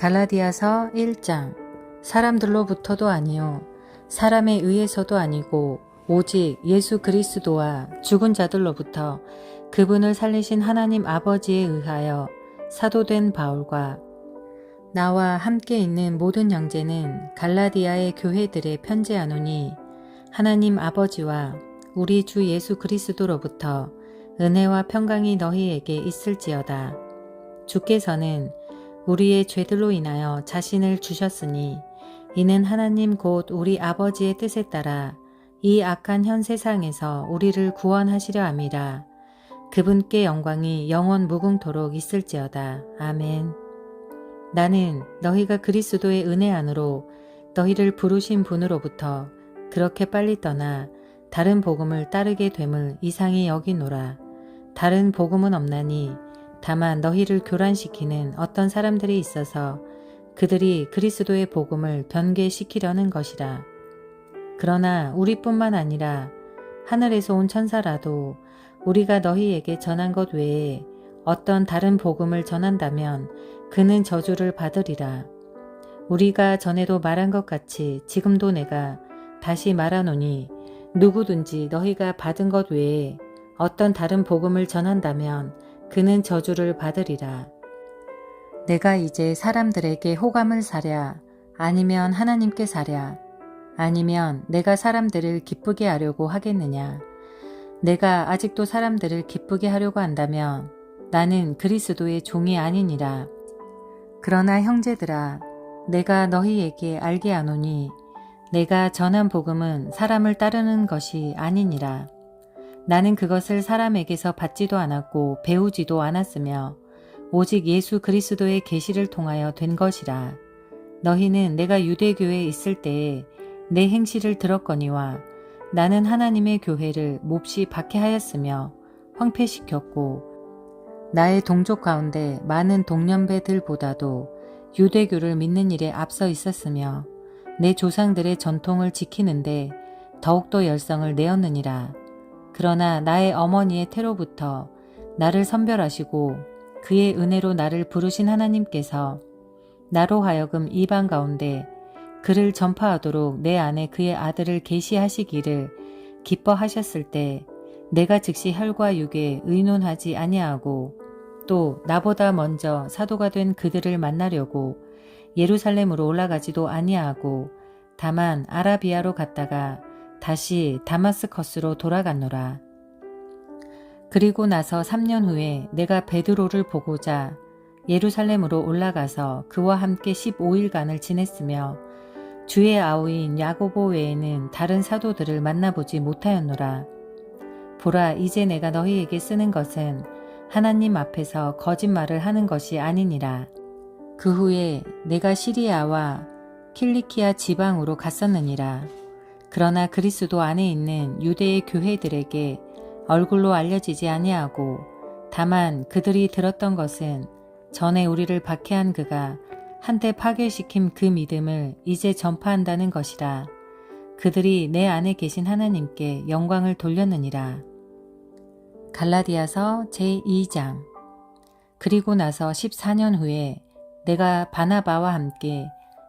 갈라디아서 1장. 사람들로부터도 아니요 사람에 의해서도 아니고 오직 예수 그리스도와 죽은 자들로부터 그분을 살리신 하나님 아버지에 의하여 사도된 바울과 나와 함께 있는 모든 형제는 갈라디아의 교회들에 편지하노니, 하나님 아버지와 우리 주 예수 그리스도로부터 은혜와 평강이 너희에게 있을지어다. 주께서는 우리의 죄들로 인하여 자신을 주셨으니 이는 하나님 곧 우리 아버지의 뜻에 따라 이 악한 현 세상에서 우리를 구원하시려 함이라. 그분께 영광이 영원 무궁토록 있을지어다. 아멘. 나는 너희가 그리스도의 은혜 안으로 너희를 부르신 분으로부터 그렇게 빨리 떠나 다른 복음을 따르게 됨을 이상히 여기노라. 다른 복음은 없나니 다만 너희를 교란시키는 어떤 사람들이 있어서 그들이 그리스도의 복음을 변개시키려는 것이라. 그러나 우리뿐만 아니라 하늘에서 온 천사라도 우리가 너희에게 전한 것 외에 어떤 다른 복음을 전한다면 그는 저주를 받으리라. 우리가 전에도 말한 것 같이 지금도 내가 다시 말하노니, 누구든지 너희가 받은 것 외에 어떤 다른 복음을 전한다면 그는 저주를 받으리라. 내가 이제 사람들에게 호감을 사랴, 아니면 하나님께 사랴, 아니면 내가 사람들을 기쁘게 하려고 하겠느냐. 내가 아직도 사람들을 기쁘게 하려고 한다면 나는 그리스도의 종이 아니니라. 그러나 형제들아, 내가 너희에게 알게 하노니 내가 전한 복음은 사람을 따르는 것이 아니니라. 나는 그것을 사람에게서 받지도 않았고 배우지도 않았으며 오직 예수 그리스도의 계시를 통하여 된 것이라. 너희는 내가 유대교회에 있을 때에 내 행실을 들었거니와 나는 하나님의 교회를 몹시 박해하였으며 황폐시켰고 나의 동족 가운데 많은 동년배들보다도 유대교를 믿는 일에 앞서 있었으며 내 조상들의 전통을 지키는데 더욱더 열성을 내었느니라. 그러나 나의 어머니의 태로부터 나를 선별하시고 그의 은혜로 나를 부르신 하나님께서 나로 하여금 이방 가운데 그를 전파하도록 내 안에 그의 아들을 계시하시기를 기뻐하셨을 때 내가 즉시 혈과 육에 의논하지 아니하고 또 나보다 먼저 사도가 된 그들을 만나려고 예루살렘으로 올라가지도 아니하고 다만 아라비아로 갔다가 다시 다마스커스로 돌아갔노라. 그리고 나서 3년 후에 내가 베드로를 보고자 예루살렘으로 올라가서 그와 함께 15일간을 지냈으며 주의 아우인 야고보 외에는 다른 사도들을 만나보지 못하였노라. 보라, 이제 내가 너희에게 쓰는 것은 하나님 앞에서 거짓말을 하는 것이 아니니라. 그 후에 내가 시리아와 킬리키아 지방으로 갔었느니라. 그러나 그리스도 안에 있는 유대의 교회들에게 얼굴로 알려지지 아니하고 다만 그들이 들었던 것은 전에 우리를 박해한 그가 한때 파괴시킨 그 믿음을 이제 전파한다는 것이라. 그들이 내 안에 계신 하나님께 영광을 돌렸느니라. 갈라디아서 제2장. 그리고 나서 14년 후에 내가 바나바와 함께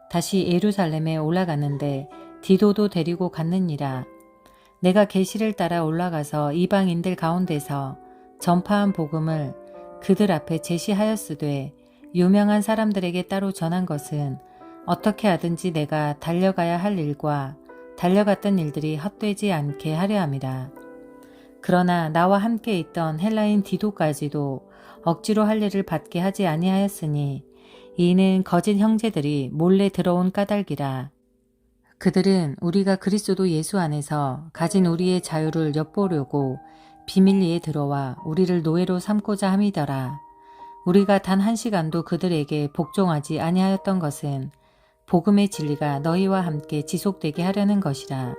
다시 예루살렘에 올라갔는데 디도도 데리고 갔느니라. 내가 계시를 따라 올라가서 이방인들 가운데서 전파한 복음을 그들 앞에 제시하였으되 유명한 사람들에게 따로 전한 것은 어떻게 하든지 내가 달려가야 할 일과 달려갔던 일들이 헛되지 않게 하려 함이라. 그러나 나와 함께 있던 헬라인 디도까지도 억지로 할 일을 받게 하지 아니하였으니 이는 거짓 형제들이 몰래 들어온 까닭이라. 그들은 우리가 그리스도 예수 안에서 가진 우리의 자유를 엿보려고 비밀리에 들어와 우리를 노예로 삼고자 함이더라. 우리가 단 한 시간도 그들에게 복종하지 아니하였던 것은 복음의 진리가 너희와 함께 지속되게 하려는 것이라.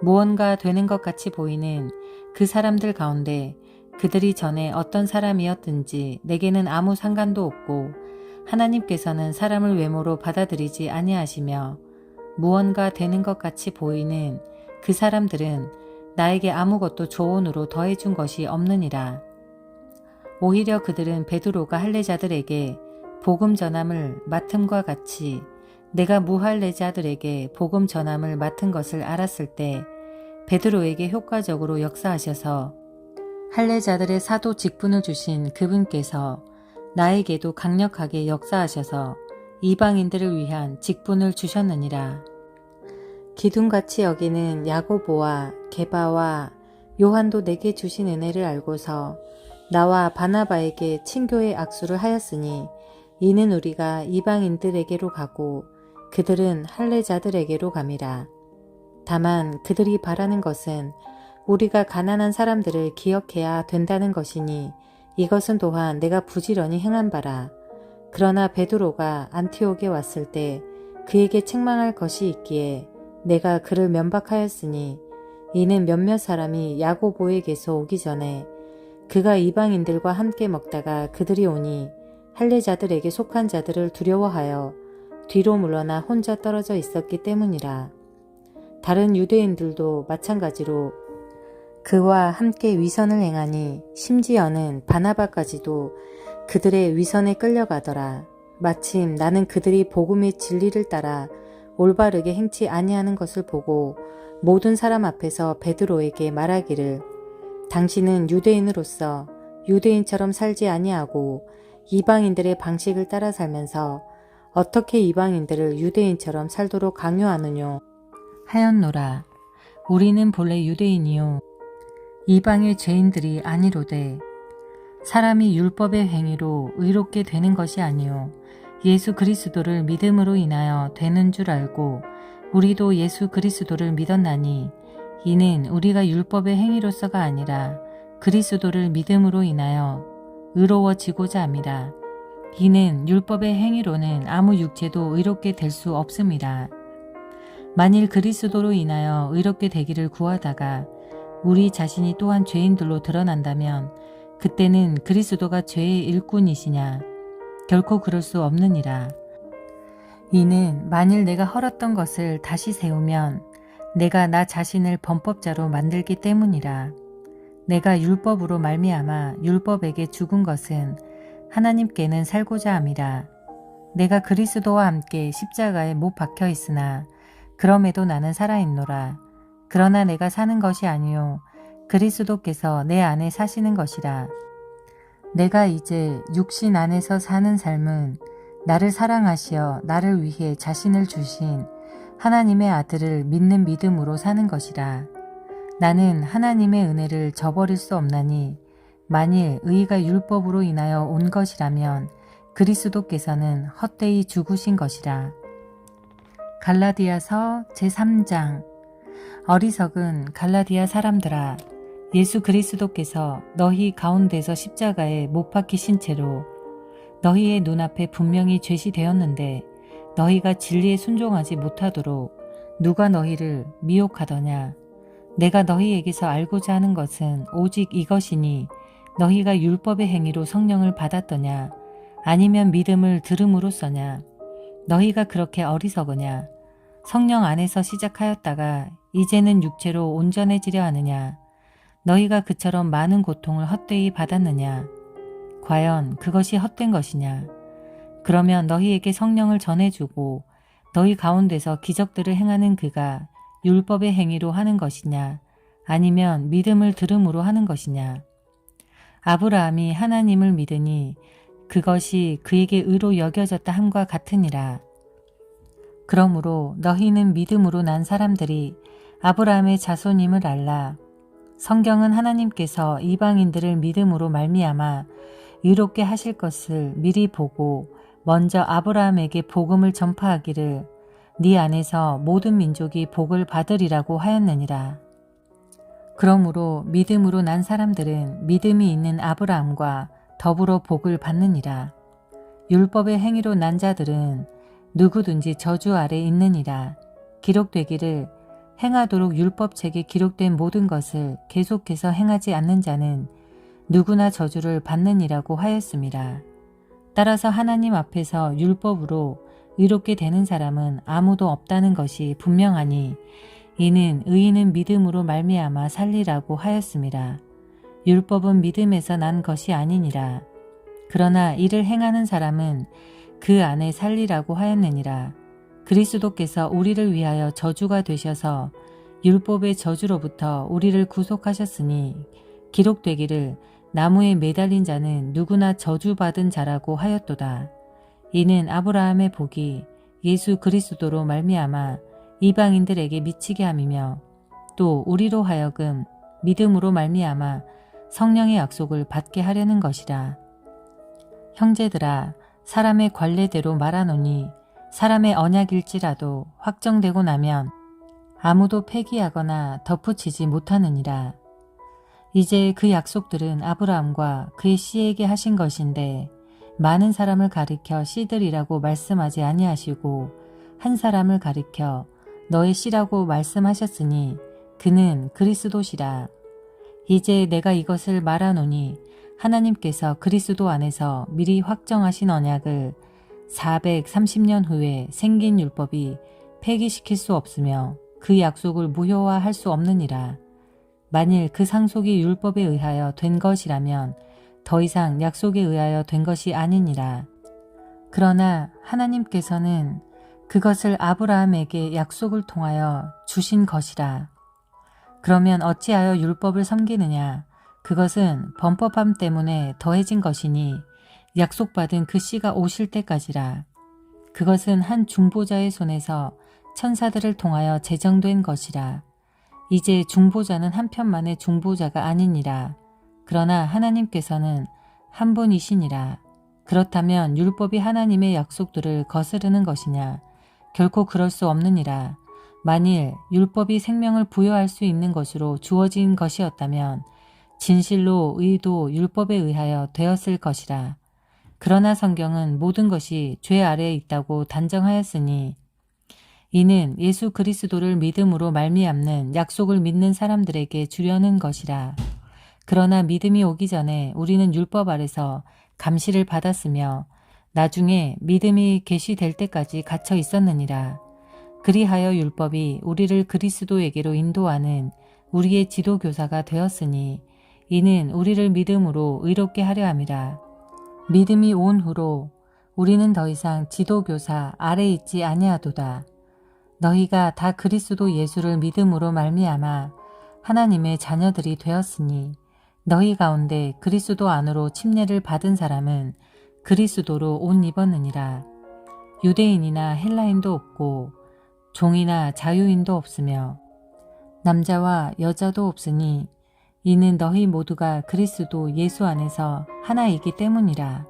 무언가 되는 것 같이 보이는 그 사람들 가운데 그들이 전에 어떤 사람이었든지 내게는 아무 상관도 없고 하나님께서는 사람을 외모로 받아들이지 아니하시며 무언가 되는 것 같이 보이는 그 사람들은 나에게 아무것도 조언으로 더해준 것이 없느니라. 오히려 그들은 베드로가 할례자들에게 복음 전함을 맡음과 같이 내가 무할례자들에게 복음 전함을 맡은 것을 알았을 때 베드로에게 효과적으로 역사하셔서 할례자들의 사도 직분을 주신 그분께서 나에게도 강력하게 역사하셔서 이방인들을 위한 직분을 주셨느니라. 기둥같이 여기는 야고보와 게바와 요한도 내게 주신 은혜를 알고서 나와 바나바에게 친교의 악수를 하였으니 이는 우리가 이방인들에게로 가고 그들은 할례자들에게로 감이라. 다만 그들이 바라는 것은 우리가 가난한 사람들을 기억해야 된다는 것이니 이것은 또한 내가 부지런히 행한 바라. 그러나 베드로가 안티옥에 왔을 때 그에게 책망할 것이 있기에 내가 그를 면박하였으니 이는 몇몇 사람이 야고보에게서 오기 전에 그가 이방인들과 함께 먹다가 그들이 오니 할례자들에게 속한 자들을 두려워하여 뒤로 물러나 혼자 떨어져 있었기 때문이라. 다른 유대인들도 마찬가지로 그와 함께 위선을 행하니 심지어는 바나바까지도 그들의 위선에 끌려가더라. 마침 나는 그들이 복음의 진리를 따라 올바르게 행치 아니하는 것을 보고 모든 사람 앞에서 베드로에게 말하기를 당신은 유대인으로서 유대인처럼 살지 아니하고 이방인들의 방식을 따라 살면서 어떻게 이방인들을 유대인처럼 살도록 강요하느뇨 하였노라. 우리는 본래 유대인이요 이방의 죄인들이 아니로되 사람이 율법의 행위로 의롭게 되는 것이 아니요 예수 그리스도를 믿음으로 인하여 되는 줄 알고 우리도 예수 그리스도를 믿었나니 이는 우리가 율법의 행위로서가 아니라 그리스도를 믿음으로 인하여 의로워지고자 함이라. 이는 율법의 행위로는 아무 육체도 의롭게 될 수 없습니다. 만일 그리스도로 인하여 의롭게 되기를 구하다가 우리 자신이 또한 죄인들로 드러난다면 그때는 그리스도가 죄의 일꾼이시냐? 결코 그럴 수 없느니라. 이는 만일 내가 헐었던 것을 다시 세우면 내가 나 자신을 범법자로 만들기 때문이라. 내가 율법으로 말미암아 율법에게 죽은 것은 하나님께는 살고자 함이라. 내가 그리스도와 함께 십자가에 못 박혀 있으나 그럼에도 나는 살아있노라. 그러나 내가 사는 것이 아니요 그리스도께서 내 안에 사시는 것이라. 내가 이제 육신 안에서 사는 삶은 나를 사랑하시어 나를 위해 자신을 주신 하나님의 아들을 믿는 믿음으로 사는 것이라. 나는 하나님의 은혜를 저버릴 수 없나니 만일 의가 율법으로 인하여 온 것이라면 그리스도께서는 헛되이 죽으신 것이라. 갈라디아서 제3장. 어리석은 갈라디아 사람들아, 예수 그리스도께서 너희 가운데서 십자가에 못 박히신 채로 너희의 눈앞에 분명히 제시되었는데 너희가 진리에 순종하지 못하도록 누가 너희를 미혹하더냐. 내가 너희에게서 알고자 하는 것은 오직 이것이니 너희가 율법의 행위로 성령을 받았더냐 아니면 믿음을 들음으로써냐. 너희가 그렇게 어리석으냐. 성령 안에서 시작하였다가 이제는 육체로 온전해지려 하느냐. 너희가 그처럼 많은 고통을 헛되이 받았느냐. 과연 그것이 헛된 것이냐. 그러면 너희에게 성령을 전해주고 너희 가운데서 기적들을 행하는 그가 율법의 행위로 하는 것이냐 아니면 믿음을 들음으로 하는 것이냐. 아브라함이 하나님을 믿으니 그것이 그에게 의로 여겨졌다 함과 같으니라. 그러므로 너희는 믿음으로 난 사람들이 아브라함의 자손임을 알라. 성경은 하나님께서 이방인들을 믿음으로 말미암아 의롭게 하실 것을 미리 보고 먼저 아브라함에게 복음을 전파하기를 네 안에서 모든 민족이 복을 받으리라고 하였느니라. 그러므로 믿음으로 난 사람들은 믿음이 있는 아브라함과 더불어 복을 받느니라. 율법의 행위로 난 자들은 누구든지 저주 아래 있느니라. 기록되기를 행하도록 율법책에 기록된 모든 것을 계속해서 행하지 않는 자는 누구나 저주를 받느니라고 하였습니다. 따라서 하나님 앞에서 율법으로 의롭게 되는 사람은 아무도 없다는 것이 분명하니 이는 의인은 믿음으로 말미암아 살리라고 하였습니다. 율법은 믿음에서 난 것이 아니니라. 그러나 이를 행하는 사람은 그 안에 살리라고 하였느니라. 그리스도께서 우리를 위하여 저주가 되셔서 율법의 저주로부터 우리를 구속하셨으니 기록되기를 나무에 매달린 자는 누구나 저주받은 자라고 하였도다. 이는 아브라함의 복이 예수 그리스도로 말미암아 이방인들에게 미치게 함이며 또 우리로 하여금 믿음으로 말미암아 성령의 약속을 받게 하려는 것이라. 형제들아, 사람의 관례대로 말하노니 사람의 언약일지라도 확정되고 나면 아무도 폐기하거나 덧붙이지 못하느니라. 이제 그 약속들은 아브라함과 그의 씨에게 하신 것인데 많은 사람을 가리켜 씨들이라고 말씀하지 아니하시고 한 사람을 가리켜 너의 씨라고 말씀하셨으니 그는 그리스도시라. 이제 내가 이것을 말하노니 하나님께서 그리스도 안에서 미리 확정하신 언약을 430년 후에 생긴 율법이 폐기시킬 수 없으며 그 약속을 무효화할 수 없느니라. 만일 그 상속이 율법에 의하여 된 것이라면 더 이상 약속에 의하여 된 것이 아니니라. 그러나 하나님께서는 그것을 아브라함에게 약속을 통하여 주신 것이라. 그러면 어찌하여 율법을 섬기느냐? 그것은 범법함 때문에 더해진 것이니 약속받은 그 씨가 오실 때까지라. 그것은 한 중보자의 손에서 천사들을 통하여 제정된 것이라. 이제 중보자는 한편만의 중보자가 아니니라. 그러나 하나님께서는 한 분이시니라. 그렇다면 율법이 하나님의 약속들을 거스르는 것이냐? 결코 그럴 수 없느니라. 만일 율법이 생명을 부여할 수 있는 것으로 주어진 것이었다면 진실로 의도 율법에 의하여 되었을 것이라. 그러나 성경은 모든 것이 죄 아래에 있다고 단정하였으니 이는 예수 그리스도를 믿음으로 말미암는 약속을 믿는 사람들에게 주려는 것이라. 그러나 믿음이 오기 전에 우리는 율법 아래서 감시를 받았으며 나중에 믿음이 계시될 때까지 갇혀 있었느니라. 그리하여 율법이 우리를 그리스도에게로 인도하는 우리의 지도교사가 되었으니 이는 우리를 믿음으로 의롭게 하려 함이라. 믿음이 온 후로 우리는 더 이상 지도교사 아래 있지 아니하도다. 너희가 다 그리스도 예수를 믿음으로 말미암아 하나님의 자녀들이 되었으니 너희 가운데 그리스도 안으로 침례를 받은 사람은 그리스도로 옷 입었느니라. 유대인이나 헬라인도 없고 종이나 자유인도 없으며 남자와 여자도 없으니 이는 너희 모두가 그리스도 예수 안에서 하나이기 때문이라.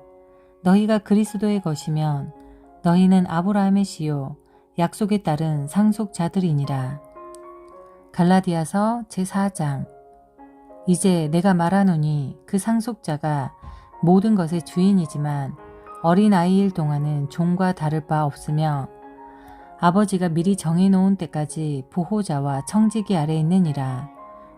너희가 그리스도의 것이면 너희는 아브라함의 씨요 약속에 따른 상속자들이니라. 갈라디아서 제4장. 이제 내가 말하노니 그 상속자가 모든 것의 주인이지만 어린아이일 동안은 종과 다를 바 없으며 아버지가 미리 정해놓은 때까지 보호자와 청지기 아래 있느니라.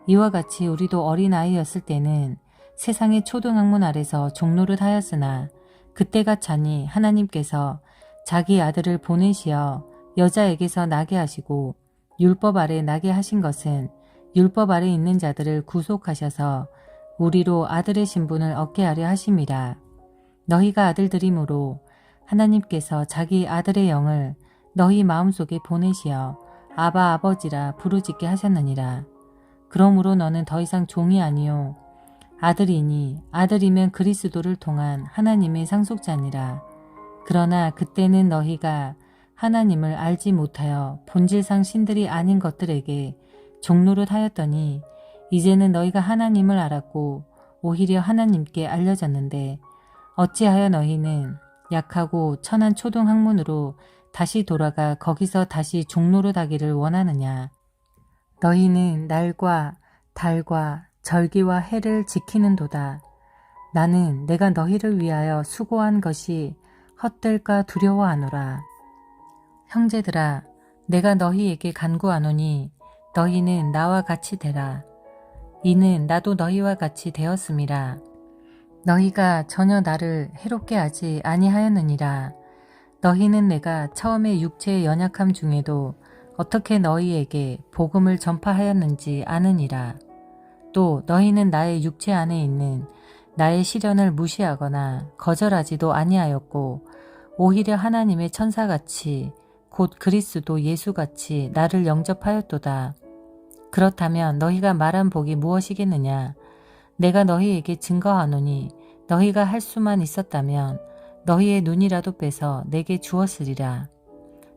이와 같이 우리도 어린아이였을 때는 세상의 초등학문 아래서 종노릇 하였으나 그때가 차니 하나님께서 자기 아들을 보내시어 여자에게서 나게 하시고 율법 아래 나게 하신 것은 율법 아래 있는 자들을 구속하셔서 우리로 아들의 신분을 얻게 하려 하심이라. 너희가 아들들이므로 하나님께서 자기 아들의 영을 너희 마음속에 보내시어 아바 아버지라 부르짖게 하셨느니라. 그러므로 너는 더 이상 종이 아니요 아들이니 아들이면 그리스도를 통한 하나님의 상속자니라. 그러나 그때는 너희가 하나님을 알지 못하여 본질상 신들이 아닌 것들에게 종노릇 하였더니 이제는 너희가 하나님을 알았고 오히려 하나님께 알려졌는데 어찌하여 너희는 약하고 천한 초등학문으로 다시 돌아가 거기서 다시 종노릇 하기를 원하느냐. 너희는 날과 달과 절기와 해를 지키는도다. 나는 내가 너희를 위하여 수고한 것이 헛될까 두려워하노라. 형제들아, 내가 너희에게 간구하노니 너희는 나와 같이 되라. 이는 나도 너희와 같이 되었음이라. 너희가 전혀 나를 해롭게 하지 아니하였느니라. 너희는 내가 처음에 육체의 연약함 중에도 어떻게 너희에게 복음을 전파하였는지 아느니라. 또 너희는 나의 육체 안에 있는 나의 시련을 무시하거나 거절하지도 아니하였고 오히려 하나님의 천사같이 곧 그리스도 예수같이 나를 영접하였도다. 그렇다면 너희가 말한 복이 무엇이겠느냐? 내가 너희에게 증거하노니 너희가 할 수만 있었다면 너희의 눈이라도 빼서 내게 주었으리라.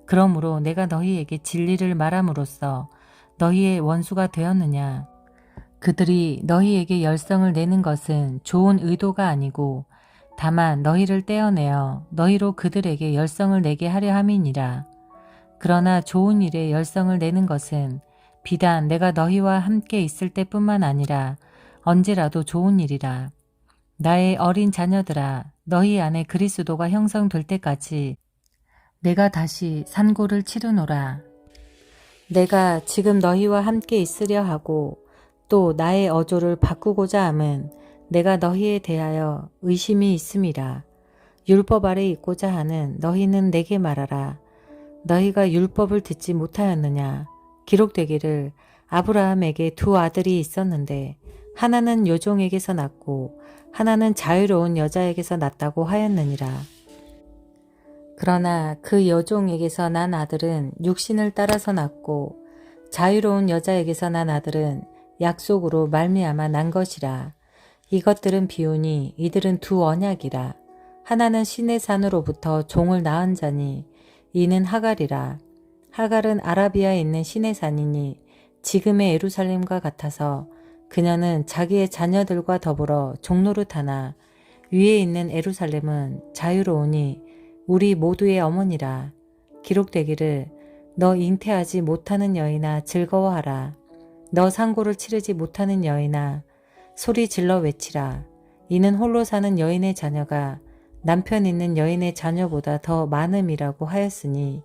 그러므로 내가 너희에게 진리를 말함으로써 너희의 원수가 되었느냐? 그들이 너희에게 열성을 내는 것은 좋은 의도가 아니고 다만 너희를 떼어내어 너희로 그들에게 열성을 내게 하려 함이니라. 그러나 좋은 일에 열성을 내는 것은 비단 내가 너희와 함께 있을 때뿐만 아니라 언제라도 좋은 일이라. 나의 어린 자녀들아, 너희 안에 그리스도가 형성될 때까지 내가 다시 산고를 치르노라. 내가 지금 너희와 함께 있으려 하고 또 나의 어조를 바꾸고자 함은 내가 너희에 대하여 의심이 있음이라. 율법 아래 있고자 하는 너희는 내게 말하라. 너희가 율법을 듣지 못하였느냐? 기록되기를 아브라함에게 두 아들이 있었는데 하나는 요종에게서 났고 하나는 자유로운 여자에게서 났다고 하였느니라. 그러나 그 여종에게서 난 아들은 육신을 따라서 났고 자유로운 여자에게서 난 아들은 약속으로 말미암아 난 것이라. 이것들은 비유니 이들은 두 언약이라. 하나는 시내 산으로부터 종을 낳은 자니 이는 하갈이라. 하갈은 아라비아에 있는 시내 산이니 지금의 예루살렘과 같아서 그녀는 자기의 자녀들과 더불어 종노릇하나 위에 있는 예루살렘은 자유로우니 우리 모두의 어머니라. 기록되기를 너 잉태하지 못하는 여인아 즐거워하라. 너 상고를 치르지 못하는 여인아 소리 질러 외치라. 이는 홀로 사는 여인의 자녀가 남편 있는 여인의 자녀보다 더 많음이라고 하였으니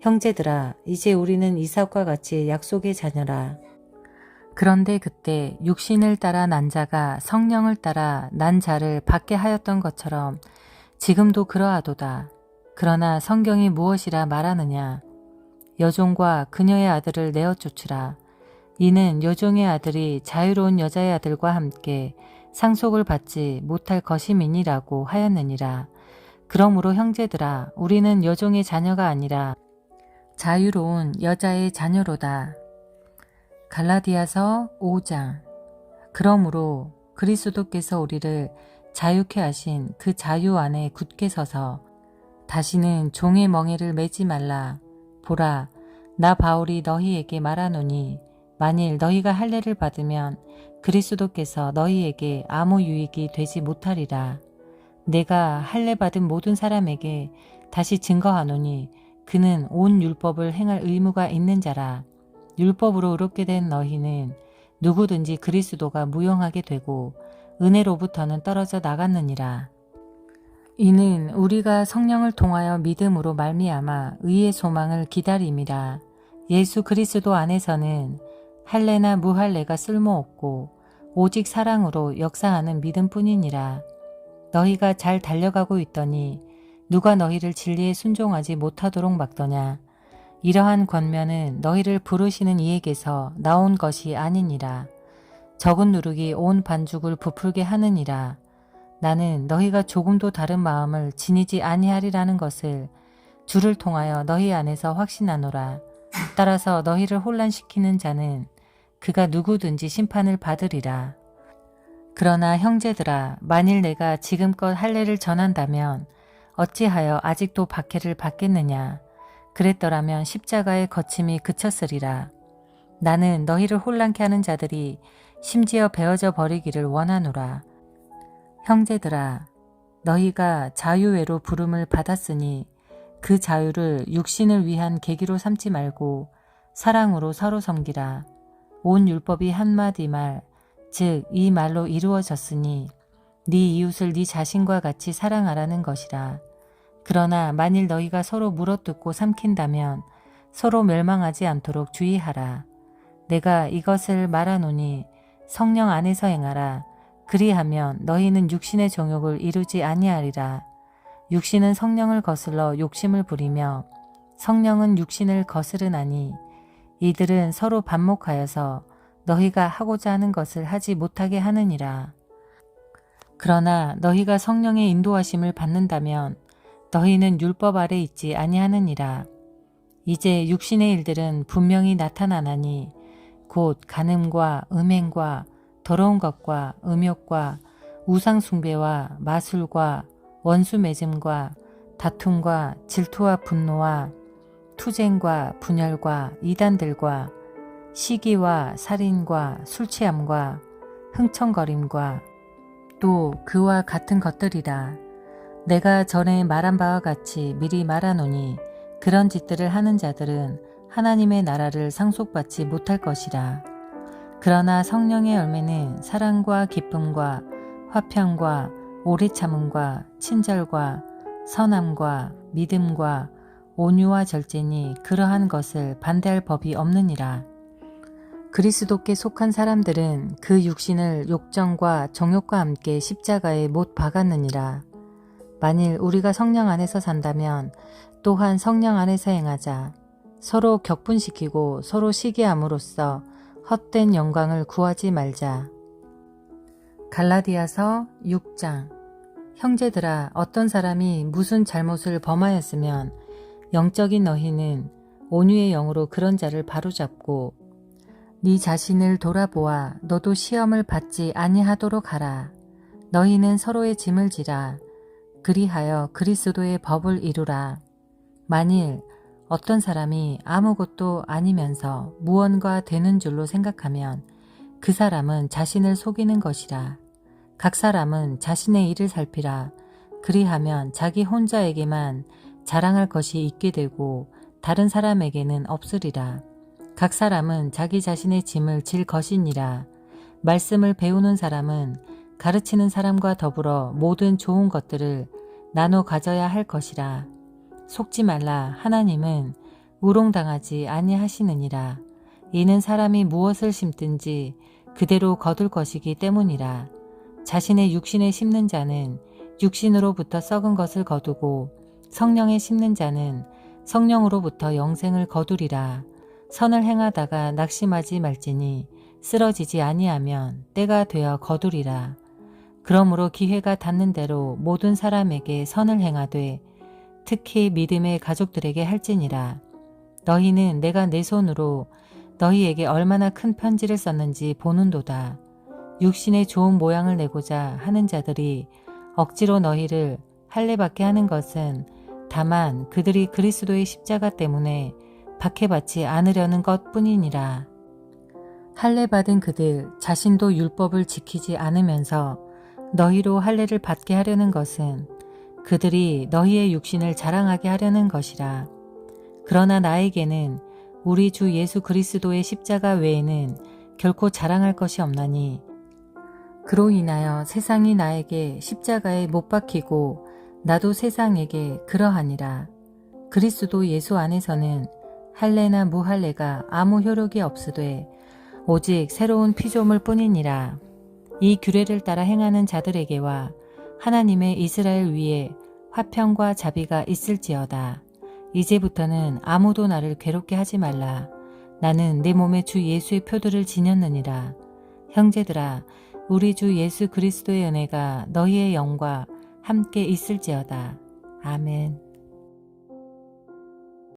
형제들아 이제 우리는 이삭과 같이 약속의 자녀라. 그런데 그때 육신을 따라 난 자가 성령을 따라 난 자를 받게 하였던 것처럼 지금도 그러하도다. 그러나 성경이 무엇이라 말하느냐? 여종과 그녀의 아들을 내어 쫓으라. 이는 여종의 아들이 자유로운 여자의 아들과 함께 상속을 받지 못할 것임이니라고 하였느니라. 그러므로 형제들아 우리는 여종의 자녀가 아니라 자유로운 여자의 자녀로다. 갈라디아서 5장. 그러므로 그리스도께서 우리를 자유케 하신 그 자유 안에 굳게 서서 다시는 종의 멍에를 매지 말라. 보라, 나 바울이 너희에게 말하노니 만일 너희가 할례를 받으면 그리스도께서 너희에게 아무 유익이 되지 못하리라. 내가 할례 받은 모든 사람에게 다시 증거하노니 그는 온 율법을 행할 의무가 있는 자라. 율법으로 의롭게 된 너희는 누구든지 그리스도가 무용하게 되고 은혜로부터는 떨어져 나갔느니라. 이는 우리가 성령을 통하여 믿음으로 말미암아 의의 소망을 기다림이라. 예수 그리스도 안에서는 할례나 무할례가 쓸모없고 오직 사랑으로 역사하는 믿음뿐이니라. 너희가 잘 달려가고 있더니 누가 너희를 진리에 순종하지 못하도록 막더냐. 이러한 권면은 너희를 부르시는 이에게서 나온 것이 아니니라. 적은 누룩이 온 반죽을 부풀게 하느니라. 나는 너희가 조금도 다른 마음을 지니지 아니하리라는 것을 주를 통하여 너희 안에서 확신하노라. 따라서 너희를 혼란시키는 자는 그가 누구든지 심판을 받으리라. 그러나 형제들아 만일 내가 지금껏 할례를 전한다면 어찌하여 아직도 박해를 받겠느냐. 그랬더라면 십자가의 거침이 그쳤으리라. 나는 너희를 혼란케 하는 자들이 심지어 베어져 버리기를 원하노라. 형제들아 너희가 자유외로 부름을 받았으니 그 자유를 육신을 위한 계기로 삼지 말고 사랑으로 서로 섬기라. 온 율법이 한마디 말, 즉 이 말로 이루어졌으니 네 이웃을 네 자신과 같이 사랑하라는 것이라. 그러나 만일 너희가 서로 물어뜯고 삼킨다면 서로 멸망하지 않도록 주의하라. 내가 이것을 말하노니 성령 안에서 행하라. 그리하면 너희는 육신의 정욕을 이루지 아니하리라. 육신은 성령을 거슬러 욕심을 부리며 성령은 육신을 거스르나니 이들은 서로 반목하여서 너희가 하고자 하는 것을 하지 못하게 하느니라. 그러나 너희가 성령의 인도하심을 받는다면 너희는 율법 아래 있지 아니하느니라. 이제 육신의 일들은 분명히 나타나나니 곧 간음과 음행과 더러운 것과 음욕과 우상숭배와 마술과 원수매짐과 다툼과 질투와 분노와 투쟁과 분열과 이단들과 시기와 살인과 술취함과 흥청거림과 또 그와 같은 것들이라. 내가 전에 말한 바와 같이 미리 말하노니 그런 짓들을 하는 자들은 하나님의 나라를 상속받지 못할 것이라. 그러나 성령의 열매는 사랑과 기쁨과 화평과 오래 참음과 친절과 선함과 믿음과 온유와 절제니 그러한 것을 반대할 법이 없느니라. 그리스도께 속한 사람들은 그 육신을 욕정과 정욕과 함께 십자가에 못 박았느니라. 만일 우리가 성령 안에서 산다면 또한 성령 안에서 행하자. 서로 격분시키고 서로 시기함으로써 헛된 영광을 구하지 말자. 갈라디아서 6장. 형제들아, 어떤 사람이 무슨 잘못을 범하였으면 영적인 너희는 온유의 영으로 그런 자를 바로잡고 네 자신을 돌아보아 너도 시험을 받지 아니하도록 하라. 너희는 서로의 짐을 지라. 그리하여 그리스도의 법을 이루라. 만일 어떤 사람이 아무것도 아니면서 무언가 되는 줄로 생각하면 그 사람은 자신을 속이는 것이라. 각 사람은 자신의 일을 살피라. 그리하면 자기 혼자에게만 자랑할 것이 있게 되고 다른 사람에게는 없으리라. 각 사람은 자기 자신의 짐을 질 것이니라. 말씀을 배우는 사람은 가르치는 사람과 더불어 모든 좋은 것들을 나눠 가져야 할 것이라. 속지 말라. 하나님은 우롱당하지 아니하시느니라. 이는 사람이 무엇을 심든지 그대로 거둘 것이기 때문이라. 자신의 육신에 심는 자는 육신으로부터 썩은 것을 거두고 성령에 심는 자는 성령으로부터 영생을 거두리라. 선을 행하다가 낙심하지 말지니 쓰러지지 아니하면 때가 되어 거두리라. 그러므로 기회가 닿는 대로 모든 사람에게 선을 행하되 특히 믿음의 가족들에게 할지니라. 너희는 내가 내 손으로 너희에게 얼마나 큰 편지를 썼는지 보는도다. 육신의 좋은 모양을 내고자 하는 자들이 억지로 너희를 할례받게 하는 것은 다만 그들이 그리스도의 십자가 때문에 박해받지 않으려는 것뿐이니라. 할례받은 그들 자신도 율법을 지키지 않으면서 너희로 할례를 받게 하려는 것은 그들이 너희의 육신을 자랑하게 하려는 것이라. 그러나 나에게는 우리 주 예수 그리스도의 십자가 외에는 결코 자랑할 것이 없나니 그로 인하여 세상이 나에게 십자가에 못 박히고 나도 세상에게 그러하니라. 그리스도 예수 안에서는 할례나 무할례가 아무 효력이 없으되 오직 새로운 피조물 뿐이니라. 이 규례를 따라 행하는 자들에게와 하나님의 이스라엘 위에 화평과 자비가 있을지어다. 이제부터는 아무도 나를 괴롭게 하지 말라. 나는 내 몸에 주 예수의 표들을 지녔느니라. 형제들아, 우리 주 예수 그리스도의 은혜가 너희의 영과 함께 있을지어다. 아멘.